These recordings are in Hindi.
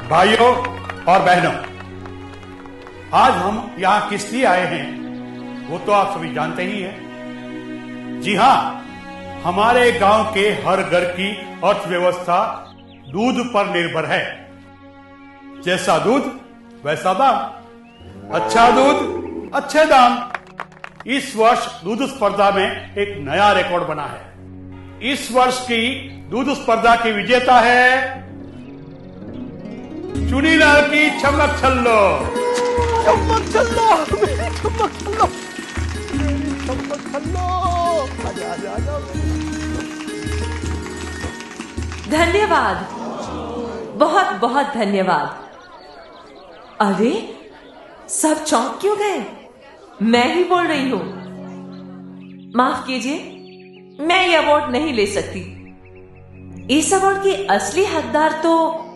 भाइयों और बहनों, आज हम यहाँ किस लिए आए हैं वो तो आप सभी जानते ही हैं। जी हाँ, हमारे गांव के हर घर की अर्थव्यवस्था दूध पर निर्भर है। जैसा दूध वैसा दाम, अच्छा दूध अच्छे दाम। इस वर्ष दूध स्पर्धा में एक नया रिकॉर्ड बना है। इस वर्ष की दूध स्पर्धा की विजेता है चुनीलाल की चमक छल्लो। चमक छल्लो, चमक छल्लो, चमक छल्लो। आजा आजा आजा। धन्यवाद, बहुत बहुत धन्यवाद। अरे सब चौंक क्यों गए? मैं ही बोल रही हूं। माफ कीजिए, मैं ये अवार्ड नहीं ले सकती। इस अवार्ड के असली हकदार तो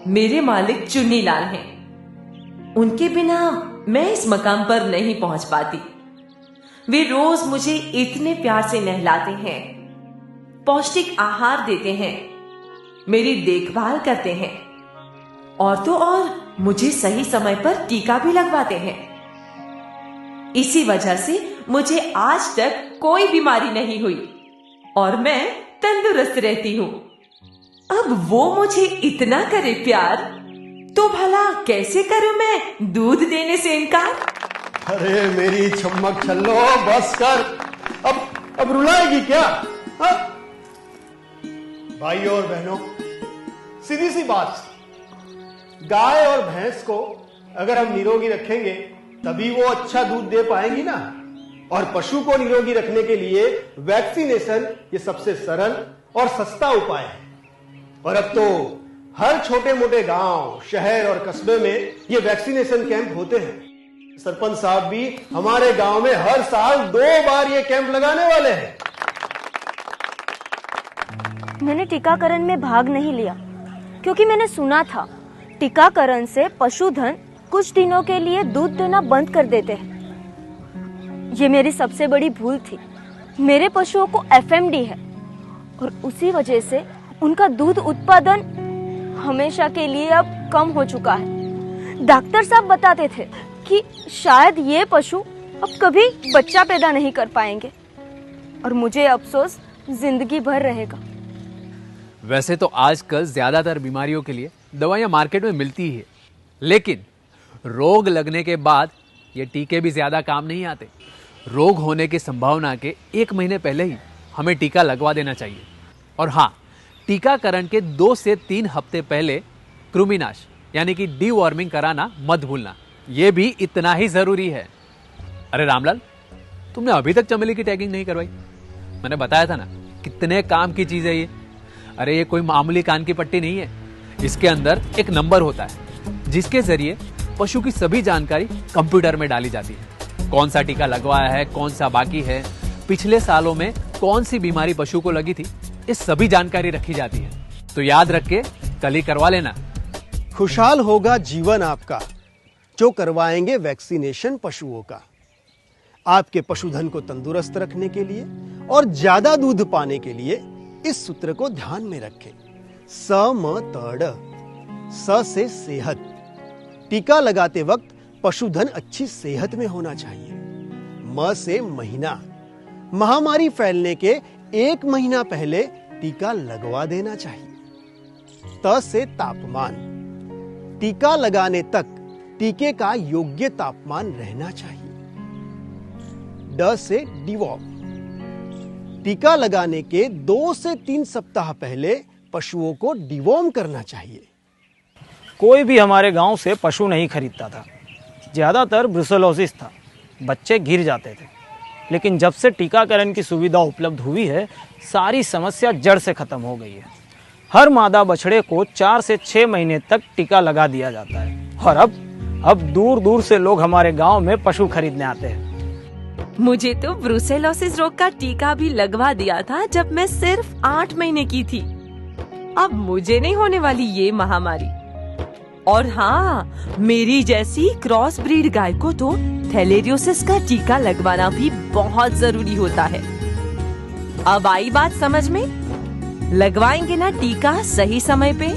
मेरे मालिक चुन्नीलाल हैं। उनके बिना मैं इस मकाम पर नहीं पहुंच पाती। वे रोज मुझे इतने प्यार से नहलाते हैं, पौष्टिक आहार देते हैं, मेरी देखभाल करते हैं और तो और मुझे सही समय पर टीका भी लगवाते हैं। इसी वजह से मुझे आज तक कोई बीमारी नहीं हुई और मैं तंदुरुस्त रहती हूँ। अब वो मुझे इतना करे प्यार तो भला कैसे करूं मैं दूध देने से इनकार? अरे मेरी चमक छल्लो, बस कर। अब रुलाएगी क्या? हा? भाइयों और बहनों, सीधी सी बात, गाय और भैंस को अगर हम निरोगी रखेंगे तभी वो अच्छा दूध दे पाएंगी ना। और पशु को निरोगी रखने के लिए वैक्सीनेशन ये सबसे सरल और सस्ता उपाय है। और अब तो हर छोटे मोटे गांव, शहर और कस्बे में ये वैक्सीनेशन कैंप होते हैं। सरपंच साहब भी हमारे गांव में हर साल 2 बार ये कैंप लगाने वाले हैं। मैंने टीकाकरण में भाग नहीं लिया क्योंकि मैंने सुना था टीकाकरण से पशुधन कुछ दिनों के लिए दूध देना बंद कर देते हैं। ये मेरी सबसे बड़ी भूल थी। मेरे पशुओं को एफएमडी है और उसी वजह से उनका दूध उत्पादन हमेशा के लिए अब कम हो चुका है। डॉक्टर साहब बताते थे कि शायद ये पशु अब कभी बच्चा पैदा नहीं कर पाएंगे और मुझे अफसोस जिंदगी भर रहेगा। वैसे तो आजकल ज्यादातर बीमारियों के लिए दवाइयां मार्केट में मिलती ही है, लेकिन रोग लगने के बाद ये टीके भी ज्यादा काम नहीं आते। रोग होने की संभावना के 1 महीने पहले ही हमें टीका लगवा देना चाहिए। और हाँ, टीकाकरण के 2 से 3 हफ्ते पहले कृमिनाश यानी कि डीवॉर्मिंग कराना मत भूलना, यह भी इतना ही जरूरी है। अरे रामलाल, तुमने अभी तक चमेली की टैगिंग नहीं करवाई? मैंने बताया था ना कितने काम की चीज है ये। अरे ये कोई मामूली कान की पट्टी नहीं है। इसके अंदर एक नंबर होता है जिसके जरिए पशु की सभी जानकारी कंप्यूटर में डाली जाती है। कौन सा टीका लगवाया है, कौन सा बाकी है, पिछले सालों में कौन सी बीमारी पशु को लगी थी, ये सभी जानकारी रखी जाती है। तो याद रख के कल ही करवा लेना। खुशहाल होगा जीवन आपका जो करवाएंगे वैक्सीनेशन पशुओं का। आपके पशुधन को तंदुरुस्त रखने के लिए और ज्यादा दूध पाने के लिए इस सूत्र को ध्यान में रखें। स म त ड। स से सेहत। टीका लगाते वक्त पशुधन अच्छी सेहत में होना चाहिए। म से महीना। महामारी फैलने के 1 महीना पहले टीका लगवा देना चाहिए। त से तापमान। टीका लगाने तक टीके का योग्य तापमान रहना चाहिए। ड से डिवॉर्म। टीका लगाने के 2 से 3 सप्ताह पहले पशुओं को डिवॉर्म करना चाहिए। कोई भी हमारे गांव से पशु नहीं खरीदता था। ज्यादातर ब्रुसेलोसिस था, बच्चे गिर जाते थे। लेकिन जब से टीकाकरण की सुविधा उपलब्ध हुई है, सारी समस्या जड़ से खत्म हो गई है। हर मादा बछड़े को 4 से 6 महीने तक टीका लगा दिया जाता है और अब दूर दूर से लोग हमारे गांव में पशु खरीदने आते हैं। मुझे तो ब्रुसेलोसिस रोग का टीका भी लगवा दिया था जब मैं सिर्फ 8 महीने की थी। अब मुझे नहीं होने वाली ये महामारी। और हाँ, मेरी जैसी क्रॉस ब्रीड गाय को तो थैलेरियोसिस का टीका लगवाना भी बहुत जरूरी होता है। अब आई बात समझ में? लगवाएंगे ना टीका सही समय पे?